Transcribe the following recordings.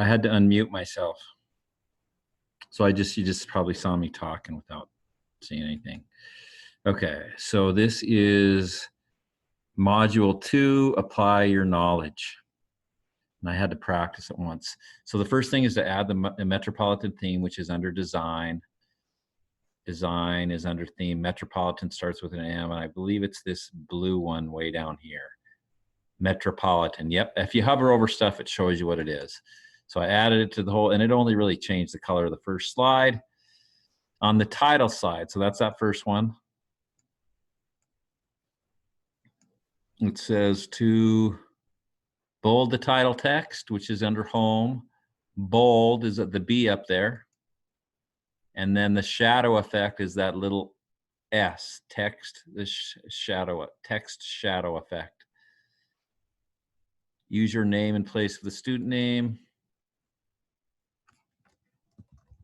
I had to unmute myself. So you just probably saw me talking without saying anything. Okay, so this is module 2, apply your knowledge. And I had to practice it once. So the first thing is to add the metropolitan theme, which is under design. Design is under theme. Metropolitan starts with an M, and I believe it's this blue one way down here. Metropolitan. Yep. If you hover over stuff, it shows you what it is. So I added it to the whole, and it only really changed the color of the first slide. On the title slide, so that's that first one. It says to bold the title text, which is under home. Bold is at the B up there. And then the shadow effect is that little S, text, the shadow, text shadow effect. Use your name in place of the student name.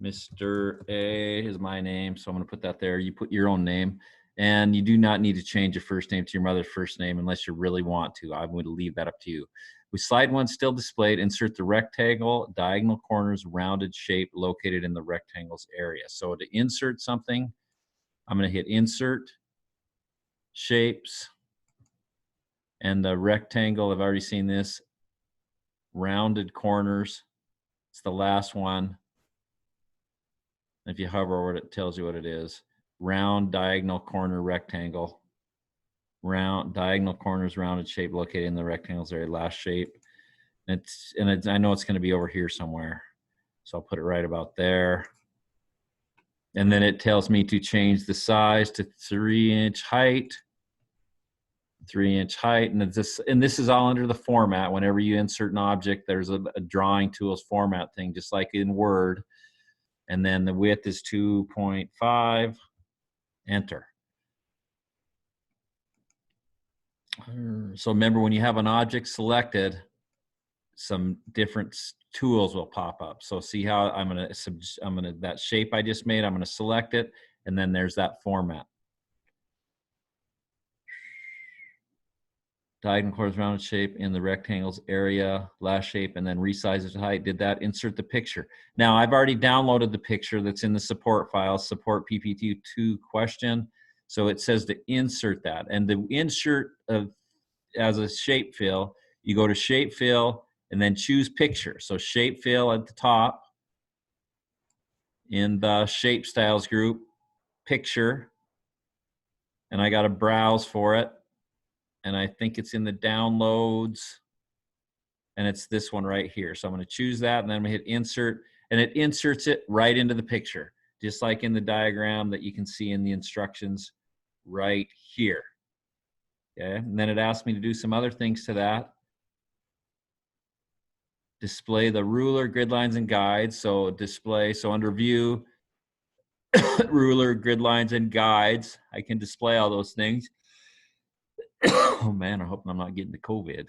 Mr. A is my name, so I'm going to put that there. You put your own name, and you do not need to change your first name to your mother's first name unless you really want to. I'm going to leave that up to you. With slide 1 still displayed, insert the rectangle, diagonal corners, rounded shape located in the rectangle's area. So to insert something, I'm going to hit insert, shapes, and the rectangle, I've already seen this, rounded corners. It's the last one. If you hover over it, it tells you what it is. Round, diagonal corner, rectangle. Round, diagonal corners, rounded shape located in the rectangle's area, last shape. I know it's going to be over here somewhere. So I'll put it right about there. And then it tells me to change the size to 3-inch height. 3-inch height, and this is all under the format. Whenever you insert an object, there's a drawing tools format thing, just like in Word. And then the width is 2.5. Enter. So remember, when you have an object selected, some different tools will pop up. So see how I'm gonna that shape I just made, I'm gonna select it, and then there's that format. Diagonal corners, rounded shape in the rectangles area, last shape, and then resize it to height. Did that, insert the picture. Now I've already downloaded the picture that's in the support file, support PPT2 question. So it says to insert that. And the insert as a shape fill, you go to shape fill and then choose picture. So shape fill at the top in the shape styles group, picture. And I got to browse for it. And I think it's in the downloads, and it's this one right here. So I'm going to choose that, and then I'm going to hit insert, and it inserts it right into the picture, just like in the diagram that you can see in the instructions right here. Okay, and then it asks me to do some other things to that. Display the ruler, grid lines, and guides. So display, so under view, ruler, grid lines, and guides, I can display all those things. Oh man, I hope I'm not getting the COVID.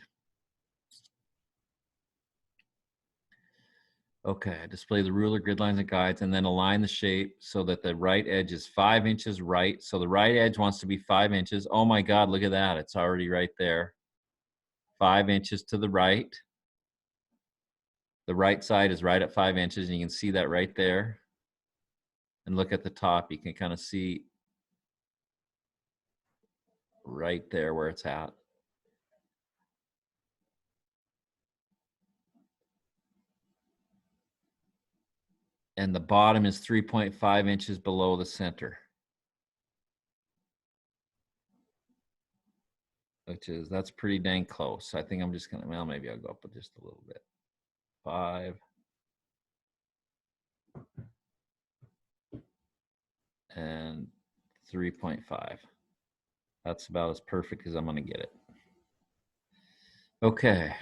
Okay, display the ruler, grid lines, and guides, and then align the shape so that the right edge is 5 inches right. So the right edge wants to be 5 inches. Oh my God, look at that. It's already right there. 5 inches to the right. The right side is right at 5 inches, and you can see that right there. And look at the top. You can kind of see right there where it's at. And the bottom is 3.5 inches below the center. That's pretty dang close. I think I'm just gonna, well, maybe I'll go up with just a little bit. 5. And 3.5. That's about as perfect as I'm gonna get it. Okay.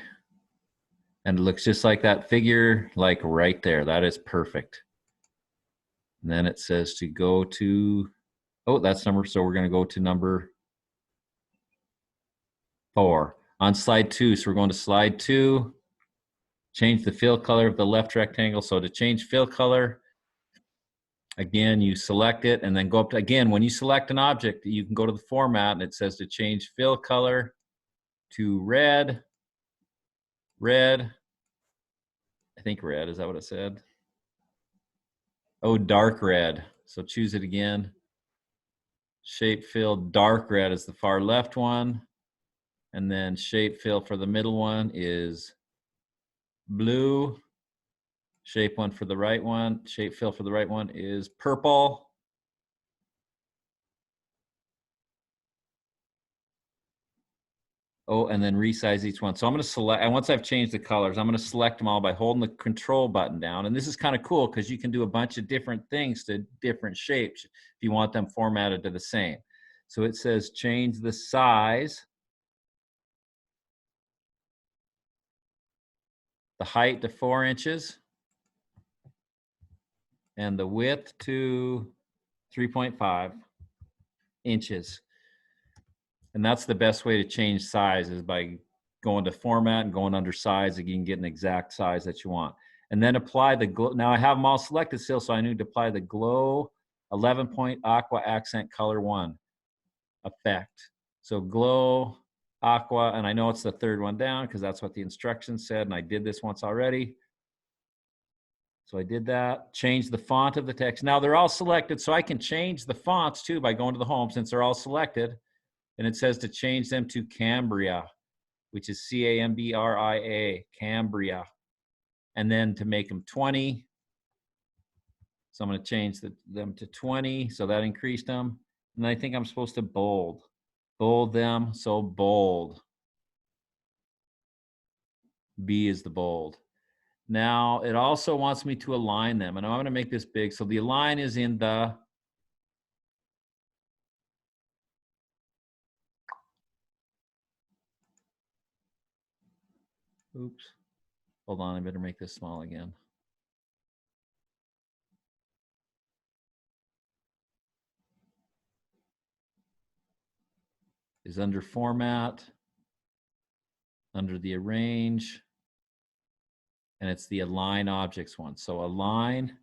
And it looks just like that figure, like right there. That is perfect. And then it says to go to, oh, that's number, so we're gonna go to number 4. On slide 2, so we're going to slide 2, change the fill color of the left rectangle. So to change fill color, again, you select it and then go up to, again, when you select an object, you can go to the format and it says to change fill color to red. I think red, is that what it said? Oh, dark red. So choose it again. Shape fill dark red is the far left one. And then shape fill for the middle one is blue. Shape one for the right one. Shape fill for the right one is purple. Oh, and then resize each one. So I'm going to select, and once I've changed the colors, I'm going to select them all by holding the control button down. And this is kind of cool because you can do a bunch of different things to different shapes if you want them formatted to the same. So it says change the size, the height to 4 inches, and the width to 3.5 inches. And that's the best way to change size is by going to format and going under size, and you can get an exact size that you want. And then apply the glow. Now I have them all selected still, so I need to apply the glow 11-point aqua accent color 1 effect. So glow aqua, and I know it's the third one down because that's what the instructions said, and I did this once already. So I did that. Change the font of the text. Now they're all selected, so I can change the fonts too by going to the home since they're all selected. And it says to change them to Cambria, which is C-A-M-B-R-I-A, Cambria. And then to make them 20. So I'm going to change them to 20. So that increased them. And I think I'm supposed to bold them. So bold. B is the bold. Now it also wants me to align them. And I'm going to make this big. So the align is in the oops. Hold on, I better make this small again. Is under format, under the arrange, and it's the align objects one. So align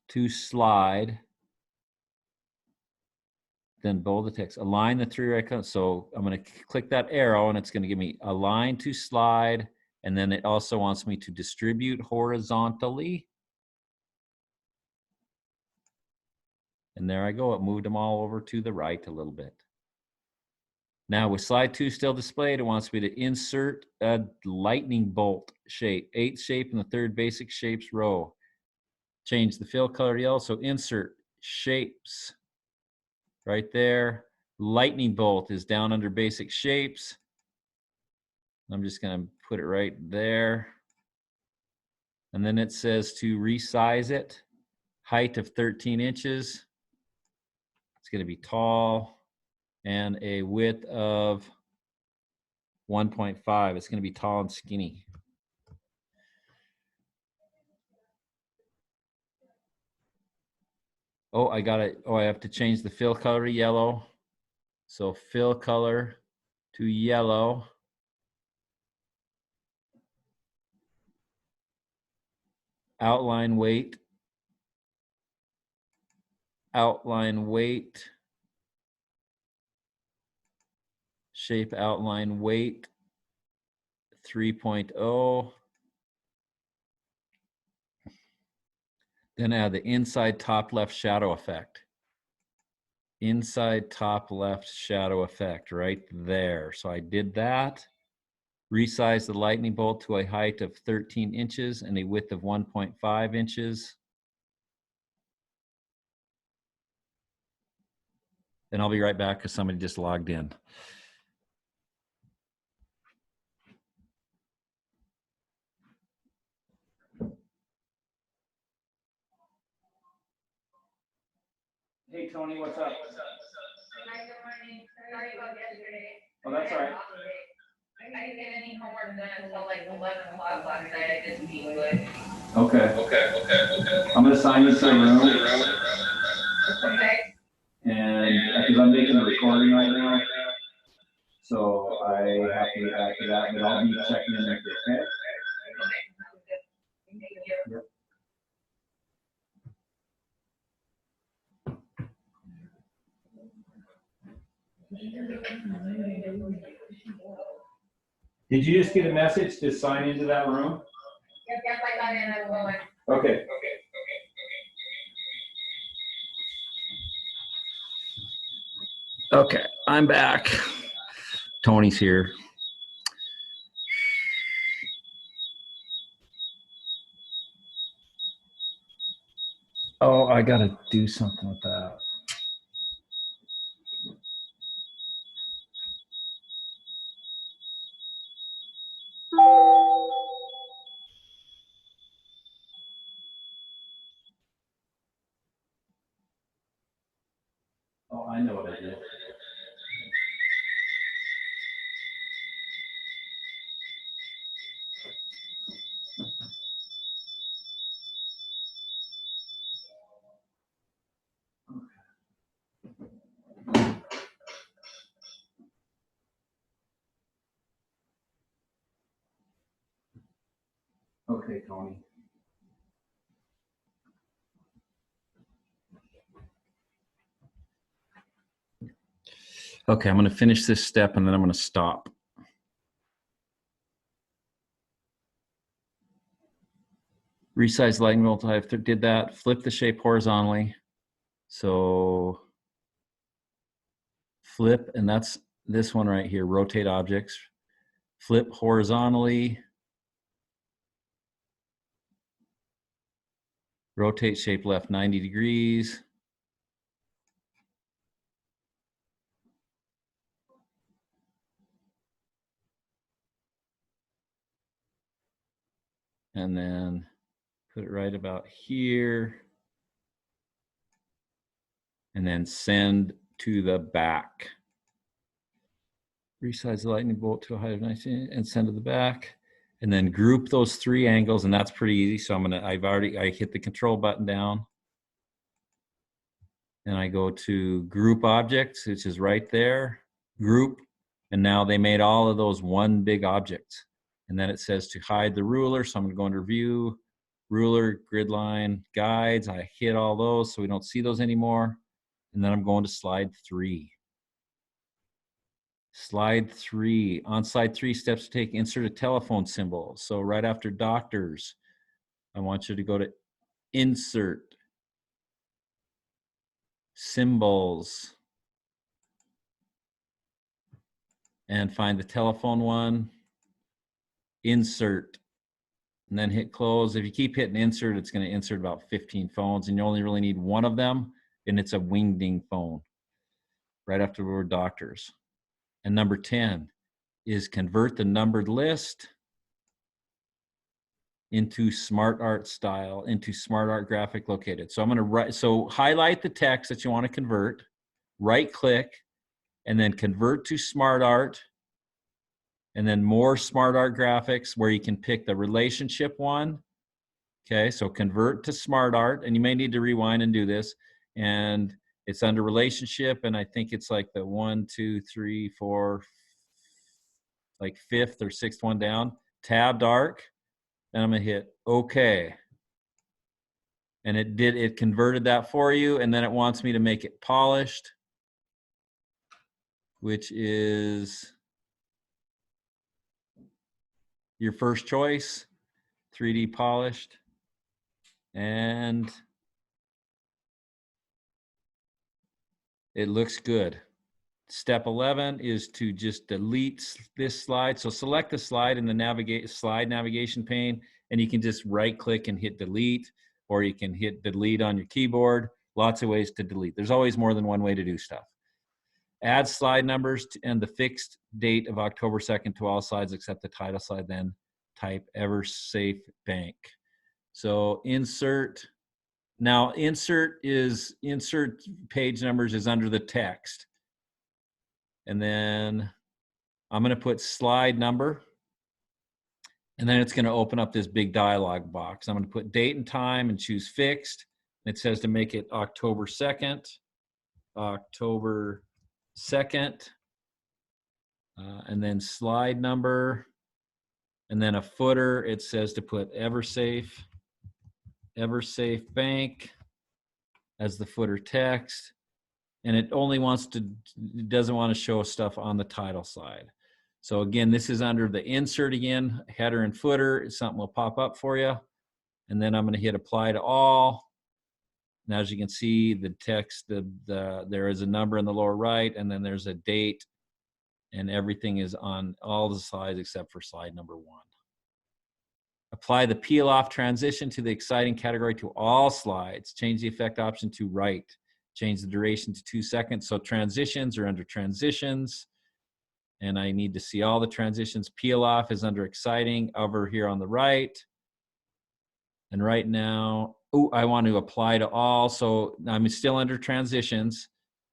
to slide, then bold the text. Align the 3 icons. So I'm going to click that arrow and it's going to give me align to slide. And then it also wants me to distribute horizontally. And there I go. It moved them all over to the right a little bit. Now with slide 2 still displayed, it wants me to insert a lightning bolt shape, 8th shape in the 3rd basic shapes row. Change the fill color to yellow. So insert shapes right there. Lightning bolt is down under basic shapes. I'm just going to put it right there. And then it says to resize it. Height of 13 inches. It's going to be tall. And a width of 1.5. It's going to be tall and skinny. Oh, I got it. Oh, I have to change the fill color to yellow. So fill color to yellow. Outline weight. Outline weight. Shape outline weight 3.0. Then add the inside top left shadow effect. Inside top left shadow effect right there. So I did that. Resize the lightning bolt to a height of 13 inches and a width of 1.5 inches. And I'll be right back because somebody just logged in. Hey, Tony, what's up? Hi, good morning. Sorry about yesterday. Oh, that's all right. I didn't get any homework done until like 11 o'clock last night. I just need wood. Okay. I'm going to sign you to a room. Okay. And because I'm making a recording right now. So I have to get back to that, but I'll be checking in with you, okay? Thank you. Yep. Did you just get a message to sign into that room? Yep, I got in, I'm going. Okay. Okay, I'm back. Tony's here. Oh, I gotta do something with that. Oh, I know what I did. Okay, Tony. Okay, I'm going to finish this step and then I'm going to stop. Resize lightning bolt. I did that. Flip the shape horizontally. So flip, and that's this one right here. Rotate objects. Flip horizontally. Rotate shape left 90 degrees. And then put it right about here. And then send to the back. Resize the lightning bolt to a height of 19 and send to the back. And then group those three angles, and that's pretty easy. So I hit the control button down. And I go to group objects, which is right there, group. And now they made all of those one big object. And then it says to hide the ruler. So I'm going to go under view, ruler, grid line, guides. I hit all those so we don't see those anymore. And then I'm going to slide 3. Slide 3. On slide 3, steps to take, insert a telephone symbol. So right after doctors, I want you to go to insert, symbols, and find the telephone one, insert, and then hit close. If you keep hitting insert, it's going to insert about 15 phones, and you only really need one of them, and it's a wingding phone right after the word doctors. And number 10 is convert the numbered list into smart art style, into smart art graphic located. So I'm going to highlight the text that you want to convert, right click, and then convert to smart art, and then more smart art graphics where you can pick the relationship one. Okay, so convert to smart art, and you may need to rewind and do this. And it's under relationship, and I think it's like the 1, 2, 3, 4, like 5th or 6th one down. Tabbed arc, and I'm gonna hit OK. And it converted that for you, and then it wants me to make it polished, which is your first choice, 3D polished. And it looks good. Step 11 is to just delete this slide. So select the slide in the slide navigation pane, and you can just right click and hit delete, or you can hit delete on your keyboard. Lots of ways to delete. There's always more than one way to do stuff. Add slide numbers and the fixed date of October 2nd to all slides except the title slide, then type EverSafe Bank. So insert. Now insert page numbers is under the text. And then I'm going to put slide number. And then it's going to open up this big dialog box. I'm going to put date and time and choose fixed. It says to make it October 2nd. October 2nd. And then slide number. And then a footer. It says to put EverSafe Bank as the footer text. And it only doesn't want to show stuff on the title slide. So again, this is under the insert again, header and footer. Something will pop up for you. And then I'm going to hit apply to all. Now, as you can see, the text, there is a number in the lower right, and then there's a date, and everything is on all the slides except for slide number 1. Apply the peel off transition to the exciting category to all slides. Change the effect option to right. Change the duration to 2 seconds. So transitions are under transitions. And I need to see all the transitions. Peel off is under exciting over here on the right. And right now, I want to apply to all. So I'm still under transitions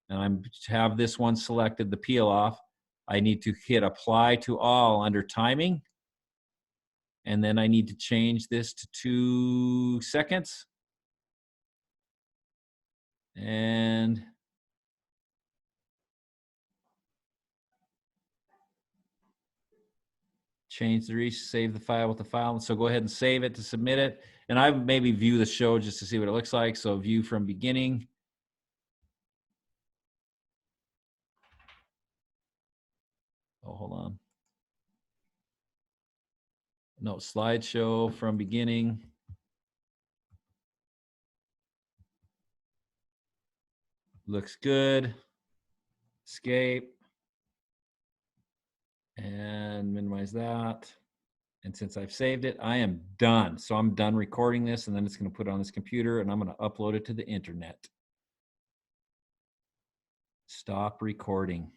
and I have this one selected, the peel off. I need to hit apply to all under timing. And then I need to change this to 2 seconds. And change the reach, save the file with the file. So go ahead and save it to submit it. And I maybe view the show just to see what it looks like. So view from beginning. Oh, hold on. No, slideshow from beginning. Looks good. Escape. And minimize that. And since I've saved it, I am done. So I'm done recording this, and then it's going to put it on this computer, and I'm going to upload it to the internet. Stop recording.